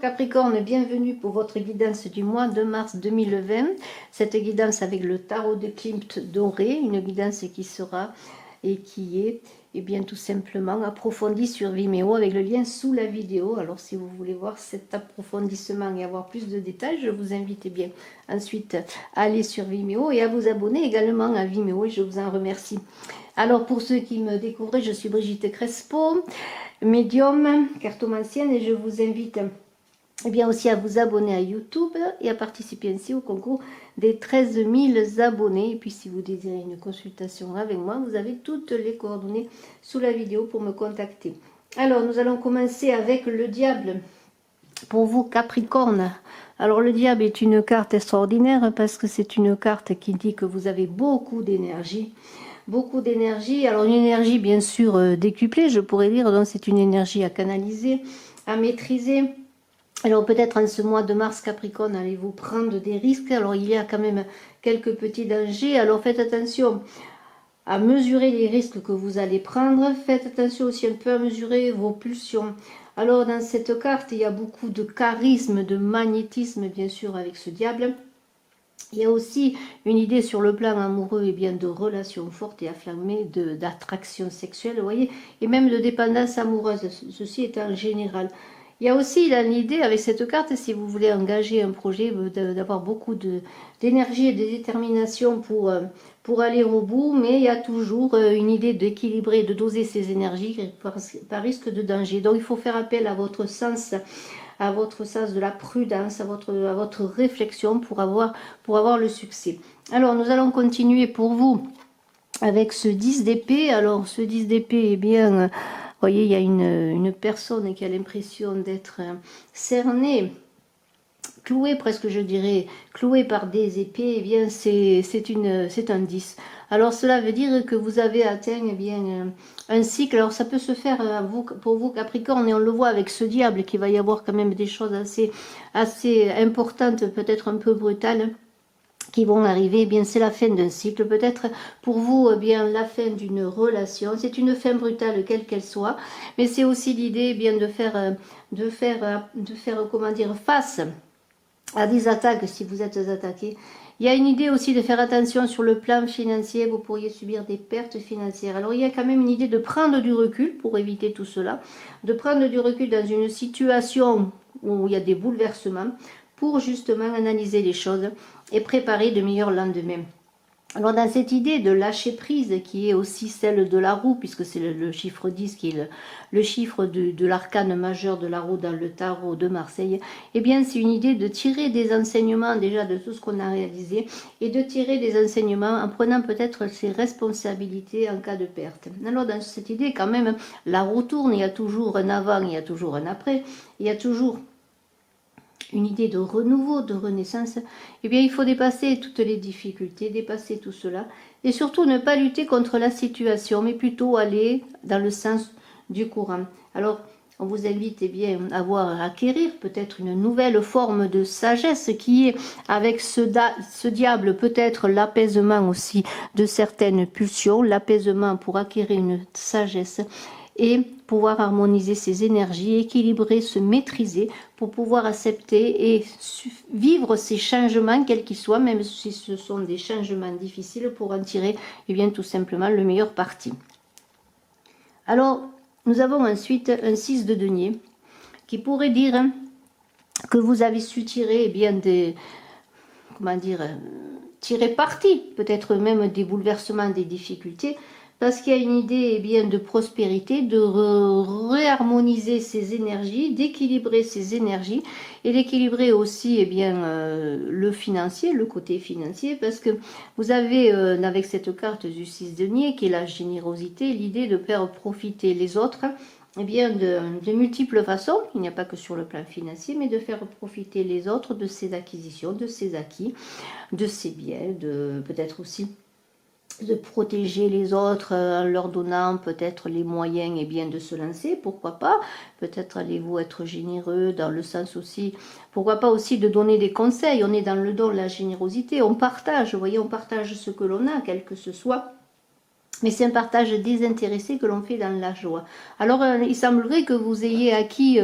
Capricorne, bienvenue pour votre guidance du mois de mars 2020. Cette guidance avec le tarot de Klimt doré, une guidance qui sera et qui est bien tout simplement approfondie sur Vimeo avec le lien sous la vidéo. Alors si vous voulez voir cet approfondissement et avoir plus de détails, je vous invite bien ensuite à aller sur Vimeo et à vous abonner également à Vimeo et je vous en remercie. Alors pour ceux qui me découvrent, je suis Brigitte Crespo, médium, cartomancienne, et je vous invite bien aussi à vous abonner à YouTube et à participer ainsi au concours des 13 000 abonnés. Et puis si vous désirez une consultation avec moi, vous avez toutes les coordonnées sous la vidéo pour me contacter. Alors nous allons commencer avec le diable. Pour vous Capricorne, alors le diable est une carte extraordinaire parce que c'est une carte qui dit que vous avez beaucoup d'énergie. Beaucoup d'énergie, alors une énergie bien sûr décuplée, je pourrais dire, donc c'est une énergie à canaliser, à maîtriser. Alors peut-être en ce mois de mars Capricorne, allez-vous prendre des risques, alors il y a quand même quelques petits dangers, alors faites attention à mesurer les risques que vous allez prendre, faites attention aussi un peu à mesurer vos pulsions. Alors dans cette carte, il y a beaucoup de charisme, de magnétisme bien sûr avec ce diable. Il y a aussi une idée sur le plan amoureux et bien de relations fortes et afflammées, d'attraction sexuelle, vous voyez, et même de dépendance amoureuse, ceci est en général. Il y a aussi l'idée avec cette carte, si vous voulez engager un projet, d'avoir beaucoup d'énergie et de détermination pour aller au bout, mais il y a toujours une idée d'équilibrer, de doser ses énergies par risque de danger. Donc il faut faire appel à votre sens de la prudence, à votre réflexion pour avoir le succès. Alors nous allons continuer pour vous avec ce 10 d'épée. Alors ce 10 d'épée, eh bien, vous voyez, il y a une personne qui a l'impression d'être cernée, cloué presque, je dirais, cloué par des épées, eh bien c'est un 10. Alors cela veut dire que vous avez atteint eh bien un cycle. Alors ça peut se faire pour vous Capricorne, et on le voit avec ce diable qu'il va y avoir quand même des choses assez importantes, peut-être un peu brutales, qui vont arriver. Eh bien c'est la fin d'un cycle, peut-être pour vous eh bien la fin d'une relation. C'est une fin brutale quelle qu'elle soit, mais c'est aussi l'idée eh bien de faire comment dire, face à des attaques si vous êtes attaqué. Il y a une idée aussi de faire attention sur le plan financier, vous pourriez subir des pertes financières. Alors il y a quand même une idée de prendre du recul pour éviter tout cela, de prendre du recul dans une situation où il y a des bouleversements pour justement analyser les choses et préparer de meilleurs lendemains. Alors dans cette idée de lâcher prise qui est aussi celle de la roue, puisque c'est le chiffre 10 qui est le chiffre de l'arcane majeur de la roue dans le tarot de Marseille, eh bien c'est une idée de tirer des enseignements déjà de tout ce qu'on a réalisé et de tirer des enseignements en prenant peut-être ses responsabilités en cas de perte. Alors dans cette idée quand même, la roue tourne, il y a toujours un avant, il y a toujours un après, il y a toujours une idée de renouveau, de renaissance. Eh bien il faut dépasser toutes les difficultés, dépasser tout cela, et surtout ne pas lutter contre la situation, mais plutôt aller dans le sens du courant. Alors on vous invite eh bien à acquérir peut-être une nouvelle forme de sagesse qui est avec ce diable, peut-être l'apaisement aussi de certaines pulsions, l'apaisement pour acquérir une sagesse et pouvoir harmoniser ses énergies, équilibrer, se maîtriser pour pouvoir accepter et vivre ces changements, quels qu'ils soient, même si ce sont des changements difficiles, pour en tirer eh bien, tout simplement le meilleur parti. Alors, nous avons ensuite un 6 de denier qui pourrait dire que vous avez su tirer eh bien, tirer parti, peut-être même des bouleversements, des difficultés, parce qu'il y a une idée eh bien, de prospérité, de réharmoniser ses énergies, d'équilibrer ses énergies et d'équilibrer aussi eh bien, le financier, le côté financier, parce que vous avez avec cette carte du 6 denier qui est la générosité, l'idée de faire profiter les autres eh bien, de multiples façons. Il n'y a pas que sur le plan financier, mais de faire profiter les autres de ses acquisitions, de ses acquis, de ses biens, de peut-être aussi de protéger les autres en leur donnant peut-être les moyens et bien de se lancer, pourquoi pas, peut-être allez-vous être généreux dans le sens aussi, pourquoi pas aussi de donner des conseils, on est dans le don, la générosité, on partage, vous voyez, on partage ce que l'on a, quel que ce soit, Mais c'est un partage désintéressé que l'on fait dans la joie. Alors, il semblerait que vous ayez acquis,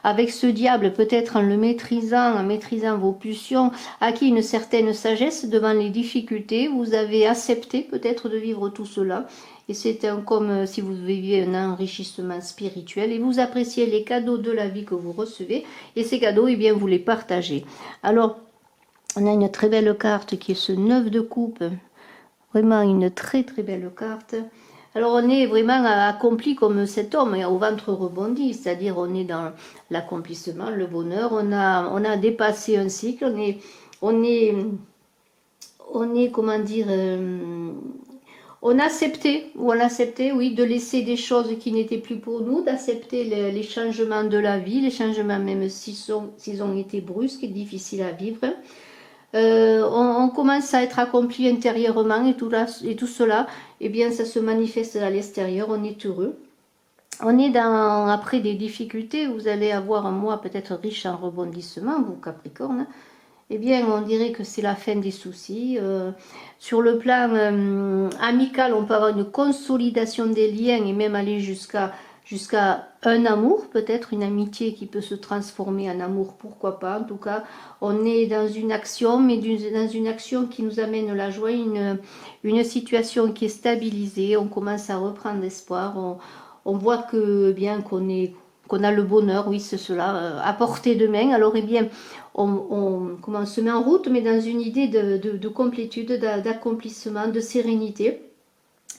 avec ce diable, peut-être en maîtrisant vos pulsions, acquis une certaine sagesse devant les difficultés. Vous avez accepté peut-être de vivre tout cela. Et c'est comme si vous viviez un enrichissement spirituel. Et vous appréciez les cadeaux de la vie que vous recevez. Et ces cadeaux, eh bien, vous les partagez. Alors, on a une très belle carte qui est ce 9 de coupe. Vraiment une très très belle carte. Alors on est vraiment accompli comme cet homme, au ventre rebondi, c'est-à-dire on est dans l'accomplissement, le bonheur, on a dépassé un cycle, on est, on est comment dire, on a accepté, oui, de laisser des choses qui n'étaient plus pour nous, d'accepter les changements de la vie, les changements même s'ils ont été brusques et difficiles à vivre. On commence à être accompli intérieurement et tout cela, eh bien, ça se manifeste à l'extérieur, on est heureux. On est après des difficultés, vous allez avoir un mois peut-être riche en rebondissements, vous Capricorne. Eh bien, on dirait que c'est la fin des soucis. Sur le plan amical, on peut avoir une consolidation des liens et même aller jusqu'à un amour, peut-être une amitié qui peut se transformer en amour, pourquoi pas. En tout cas, on est dans une action, mais dans une action qui nous amène la joie, une situation qui est stabilisée. On commence à reprendre espoir. On voit que bien qu'on a le bonheur, oui, c'est cela, à portée de main. Alors, eh bien, on se met en route, mais dans une idée de complétude, d'accomplissement, de sérénité.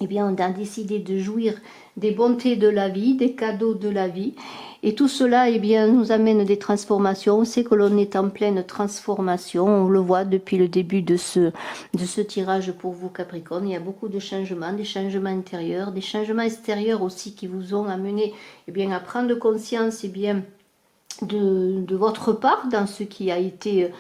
Eh bien, on a décidé de jouir des bontés de la vie, des cadeaux de la vie. Et tout cela, eh bien, nous amène des transformations. On sait que l'on est en pleine transformation. On le voit depuis le début de ce tirage pour vous, Capricorne. Il y a beaucoup de changements, des changements intérieurs, des changements extérieurs aussi qui vous ont amené, eh bien, à prendre conscience, eh bien, de votre part dans ce qui a été,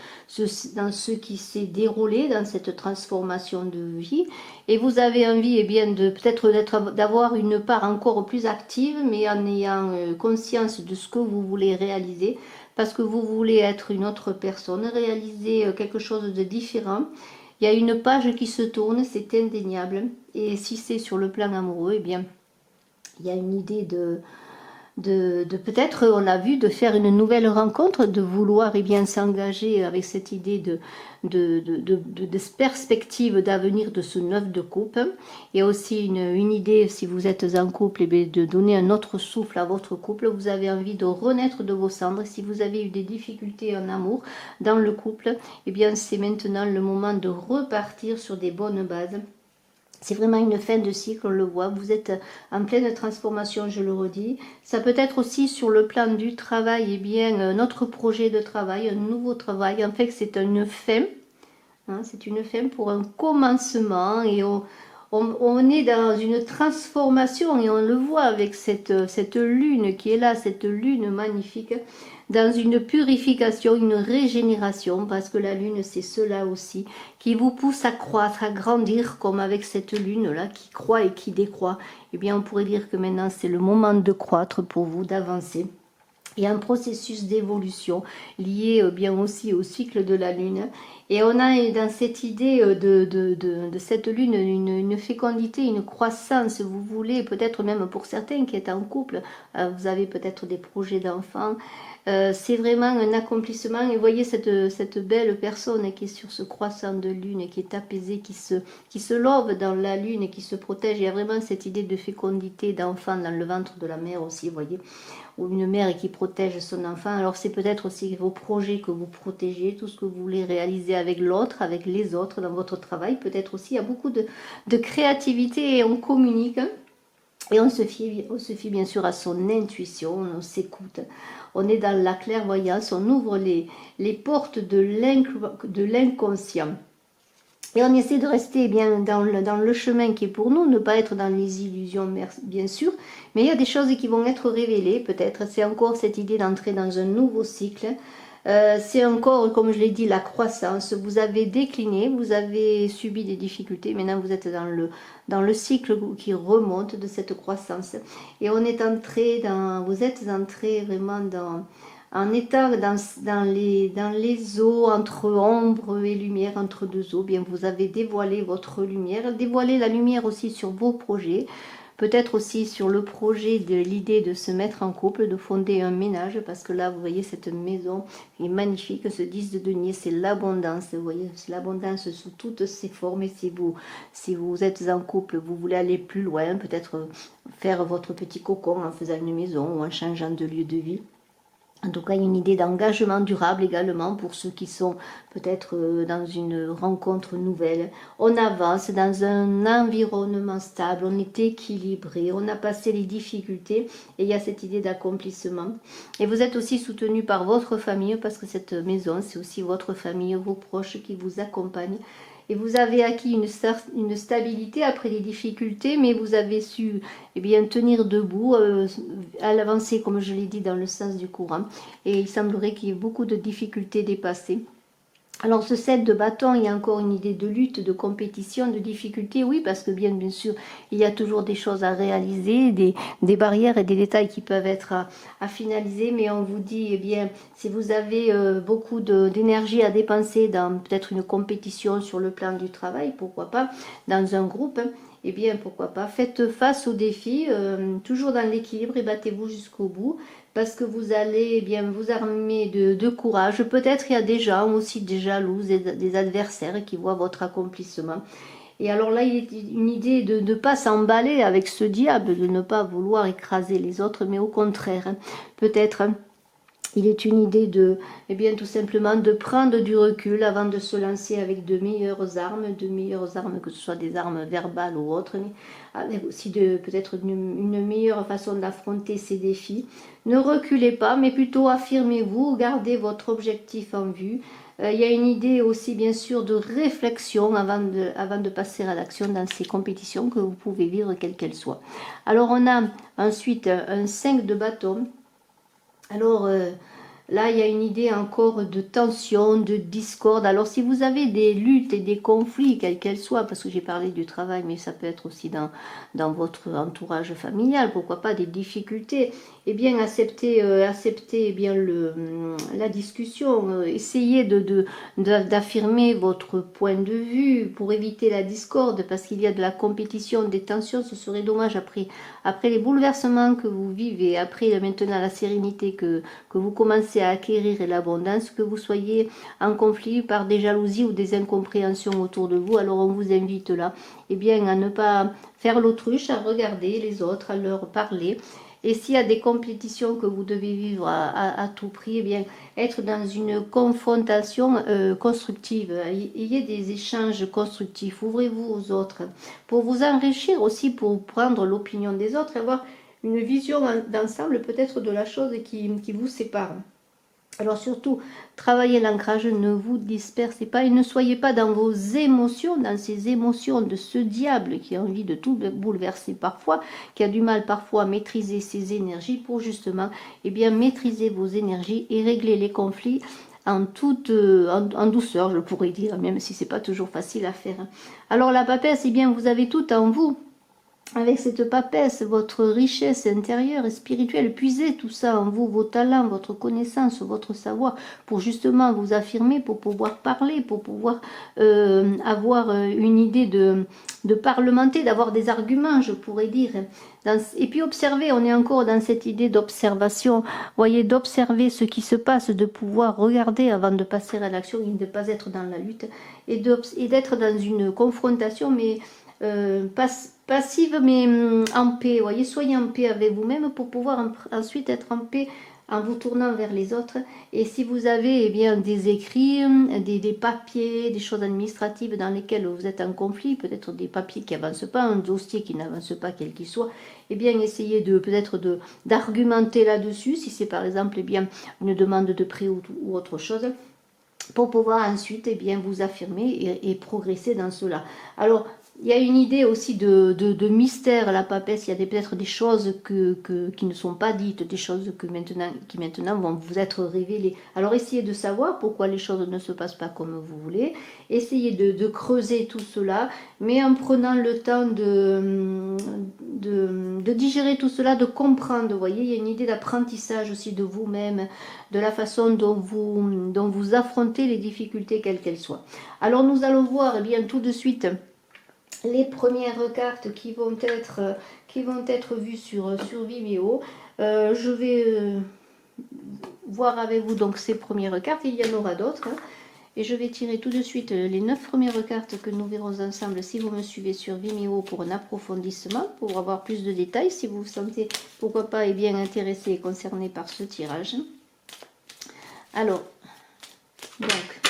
dans ce qui s'est déroulé dans cette transformation de vie, et vous avez envie, eh bien, de peut-être d'avoir une part encore plus active, mais en ayant conscience de ce que vous voulez réaliser, parce que vous voulez être une autre personne, réaliser quelque chose de différent. Il y a une page qui se tourne, c'est indéniable, et si c'est sur le plan amoureux, eh bien, il y a une idée de peut-être, on l'a vu, de faire une nouvelle rencontre, de vouloir et bien s'engager avec cette idée de perspective d'avenir de ce 9 de coupe. Et aussi une idée, si vous êtes en couple, et bien de donner un autre souffle à votre couple. Vous avez envie de renaître de vos cendres. Si vous avez eu des difficultés en amour dans le couple, et bien c'est maintenant le moment de repartir sur des bonnes bases. C'est vraiment une fin de cycle, on le voit. Vous êtes en pleine transformation, je le redis. Ça peut être aussi sur le plan du travail, eh bien, notre projet de travail, un nouveau travail. En fait, c'est une fin. Hein, c'est une fin pour un commencement. Et on est dans une transformation et on le voit avec cette lune qui est là, cette lune magnifique, dans une purification, une régénération, parce que la lune c'est cela aussi, qui vous pousse à croître, à grandir, comme avec cette lune là qui croît et qui décroît. Eh bien on pourrait dire que maintenant c'est le moment de croître pour vous, d'avancer. Il y a un processus d'évolution lié bien aussi au cycle de la Lune. Et on a dans cette idée de cette Lune une fécondité, une croissance, vous voulez, peut-être même pour certains qui sont en couple, vous avez peut-être des projets d'enfants. C'est vraiment un accomplissement. Et voyez cette belle personne qui est sur ce croissant de Lune, qui est apaisée, qui se love dans la Lune et qui se protège. Il y a vraiment cette idée de fécondité d'enfant dans le ventre de la mère aussi, vous voyez, ou une mère qui protège son enfant. Alors c'est peut-être aussi vos projets que vous protégez, tout ce que vous voulez réaliser avec l'autre, avec les autres dans votre travail. Peut-être aussi il y a beaucoup de créativité et on communique. Et on se fie bien sûr à son intuition, on s'écoute. On est dans la clairvoyance, on ouvre les portes de l'inconscient. Et on essaie de rester bien dans le chemin qui est pour nous, ne pas être dans les illusions, bien sûr, mais il y a des choses qui vont être révélées, peut-être. C'est encore cette idée d'entrer dans un nouveau cycle. C'est encore, comme je l'ai dit, la croissance. Vous avez décliné, vous avez subi des difficultés. Maintenant, vous êtes dans le cycle qui remonte de cette croissance. Et on est entré vous êtes entré vraiment en étant dans les eaux, entre ombre et lumière, entre deux eaux, bien vous avez dévoilé votre lumière, dévoilé la lumière aussi sur vos projets, peut-être aussi sur le projet de l'idée de se mettre en couple, de fonder un ménage, parce que là, vous voyez, cette maison est magnifique, ce 10 de denier, c'est l'abondance, vous voyez, c'est l'abondance sous toutes ses formes, et si vous êtes en couple, vous voulez aller plus loin, peut-être faire votre petit cocon en faisant une maison ou en changeant de lieu de vie. En tout cas, il y a une idée d'engagement durable également pour ceux qui sont peut-être dans une rencontre nouvelle. On avance dans un environnement stable, on est équilibré, on a passé les difficultés et il y a cette idée d'accomplissement. Et vous êtes aussi soutenu par votre famille parce que cette maison, c'est aussi votre famille, vos proches qui vous accompagnent. Et vous avez acquis une stabilité après les difficultés, mais vous avez su bien, tenir debout, à l'avancée, comme je l'ai dit, dans le sens du courant. Et il semblerait qu'il y ait beaucoup de difficultés dépassées. Alors ce 7 de bâton, il y a encore une idée de lutte, de compétition, de difficulté, oui, parce que bien sûr, il y a toujours des choses à réaliser, des barrières et des détails qui peuvent être à finaliser, mais on vous dit, eh bien, si vous avez beaucoup d'énergie à dépenser dans peut-être une compétition sur le plan du travail, pourquoi pas, dans un groupe, eh bien, pourquoi pas, faites face aux défis, toujours dans l'équilibre et battez-vous jusqu'au bout, parce que vous allez bien vous armer de courage. Peut-être il y a des gens aussi des jaloux, des adversaires qui voient votre accomplissement. Et alors là, il est une idée de ne pas s'emballer avec ce diable, de ne pas vouloir écraser les autres, mais au contraire, peut-être il est une idée de, eh bien, tout simplement de prendre du recul avant de se lancer avec de meilleures armes, que ce soit des armes verbales ou autres, mais avec aussi peut-être une meilleure façon d'affronter ces défis. Ne reculez pas, mais plutôt affirmez-vous, gardez votre objectif en vue. Il y a une idée aussi, bien sûr, de réflexion avant de passer à l'action dans ces compétitions que vous pouvez vivre, quelles qu'elles soient. Alors, on a ensuite un 5 de bâton. Alors là, il y a une idée encore de tension, de discorde. Alors si vous avez des luttes et des conflits, quels qu'elles soient, parce que j'ai parlé du travail, mais ça peut être aussi dans votre entourage familial, pourquoi pas des difficultés, eh bien acceptez eh bien la discussion, essayez d'affirmer votre point de vue pour éviter la discorde, parce qu'il y a de la compétition, des tensions. Ce serait dommage après les bouleversements que vous vivez, après maintenant la sérénité que vous commencez à acquérir et l'abondance, que vous soyez en conflit par des jalousies ou des incompréhensions autour de vous. Alors on vous invite là, eh bien, à ne pas faire l'autruche, à regarder les autres, à leur parler. Et s'il y a des compétitions que vous devez vivre à tout prix, eh bien, être dans une confrontation constructive. Ayez des échanges constructifs. Ouvrez-vous aux autres pour vous enrichir aussi, pour prendre l'opinion des autres, avoir une vision d'ensemble peut-être de la chose qui vous sépare. Alors surtout, travaillez l'ancrage, ne vous dispersez pas et ne soyez pas dans vos émotions, dans ces émotions de ce diable qui a envie de tout bouleverser parfois, qui a du mal parfois à maîtriser ses énergies pour justement bien, maîtriser vos énergies et régler les conflits en douceur, je pourrais dire, même si c'est pas toujours facile à faire. Alors la papesse, bien, vous avez tout en vous. Avec cette papesse, votre richesse intérieure et spirituelle, puisez tout ça en vous, vos talents, votre connaissance, votre savoir, pour justement vous affirmer, pour pouvoir parler, pour pouvoir avoir une idée de parlementer, d'avoir des arguments, je pourrais dire. Et puis observer, on est encore dans cette idée d'observation, voyez, d'observer ce qui se passe, de pouvoir regarder avant de passer à l'action, et de ne pas être dans la lutte, et d'être dans une confrontation, mais passive, mais en paix. Voyez, soyez en paix avec vous-même pour pouvoir ensuite être en paix en vous tournant vers les autres. Et si vous avez bien des écrits, des papiers, des choses administratives dans lesquelles vous êtes en conflit, peut-être des papiers qui n'avancent pas, un dossier qui n'avance pas, quel qu'il soit, et bien essayez peut-être d'argumenter là-dessus, si c'est par exemple bien une demande de prêt ou autre chose, pour pouvoir ensuite bien vous affirmer et progresser dans cela. Alors, il y a une idée aussi de mystère à la papesse. Il y a peut-être des choses qui ne sont pas dites, des choses qui maintenant vont vous être révélées. Alors essayez de savoir pourquoi les choses ne se passent pas comme vous voulez. Essayez de creuser tout cela, mais en prenant le temps de digérer tout cela, de comprendre. Vous voyez, il y a une idée d'apprentissage aussi de vous-même, de la façon dont vous affrontez les difficultés, quelles qu'elles soient. Alors nous allons voir eh bien, tout de suite les premières cartes qui vont être vues sur Vimeo. Je vais voir avec vous donc ces premières cartes, il y en aura d'autres. Hein. Et je vais tirer tout de suite les 9 premières cartes que nous verrons ensemble si vous me suivez sur Vimeo pour un approfondissement, pour avoir plus de détails, si vous vous sentez, pourquoi pas, et bien intéressé et concerné par ce tirage. Alors, donc,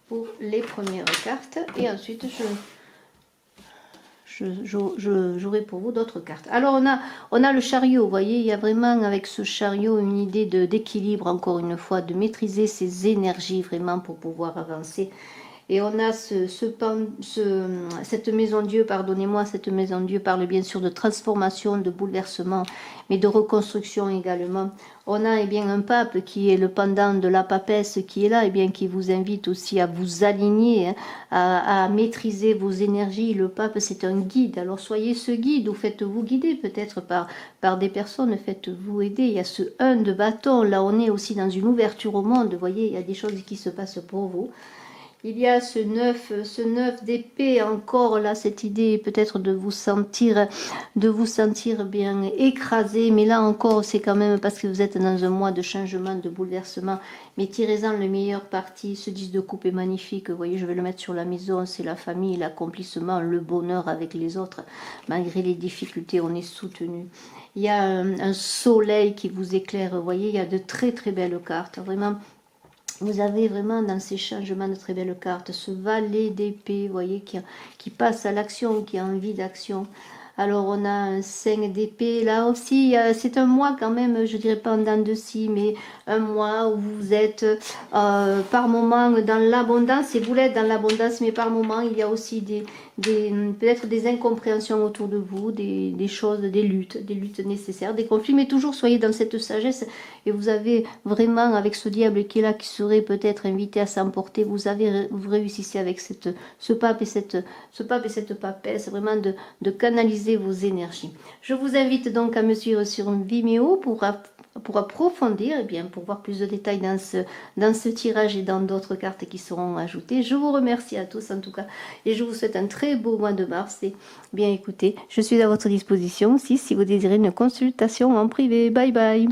pour les premières cartes, et ensuite j'aurai pour vous d'autres cartes. Alors on a le chariot, vous voyez, il y a vraiment avec ce chariot une idée d'équilibre, encore une fois, de maîtriser ses énergies vraiment pour pouvoir avancer. Et on a cette maison Dieu, pardonnez-moi, cette maison Dieu parle bien sûr de transformation, de bouleversement, mais de reconstruction également. On a eh bien un pape qui est le pendant de la papesse qui est là, et bien qui vous invite aussi à vous aligner, hein, à maîtriser vos énergies. Le pape c'est un guide, alors soyez ce guide ou faites-vous guider peut-être par des personnes, faites-vous aider. Il y a ce 1 de bâton, là on est aussi dans une ouverture au monde, vous voyez, il y a des choses qui se passent pour vous. Il y a ce 9 d'épée, encore là, cette idée peut-être de vous sentir bien écrasé, mais là encore, c'est quand même parce que vous êtes dans un mois de changement, de bouleversement, mais tirez-en le meilleur parti. Ce 10 de coupe est magnifique, vous voyez, je vais le mettre sur la maison, c'est la famille, l'accomplissement, le bonheur avec les autres, malgré les difficultés, on est soutenu. Il y a un soleil qui vous éclaire, vous voyez, il y a de très très belles cartes, vraiment. Vous avez vraiment dans ces changements de très belles cartes, ce valet d'épée, vous voyez, qui passe à l'action, qui a envie d'action. Alors on a un 5 d'épée, là aussi, c'est un mois quand même, je dirais pas en dents de scie, mais un mois où vous êtes par moment dans l'abondance, et vous l'êtes dans l'abondance, mais par moment il y a aussi peut-être des incompréhensions autour de vous, des choses, des luttes nécessaires, des conflits, mais toujours soyez dans cette sagesse, et vous avez vraiment, avec ce diable qui est là, qui serait peut-être invité à s'emporter, vous réussissez avec ce pape et cette papesse, vraiment de canaliser vos énergies. Je vous invite donc à me suivre sur Vimeo pour approfondir, et bien pour voir plus de détails dans ce tirage et dans d'autres cartes qui seront ajoutées. Je vous remercie à tous en tout cas, et je vous souhaite un très beau mois de mars. Et bien écoutez, je suis à votre disposition aussi si vous désirez une consultation en privé. Bye bye.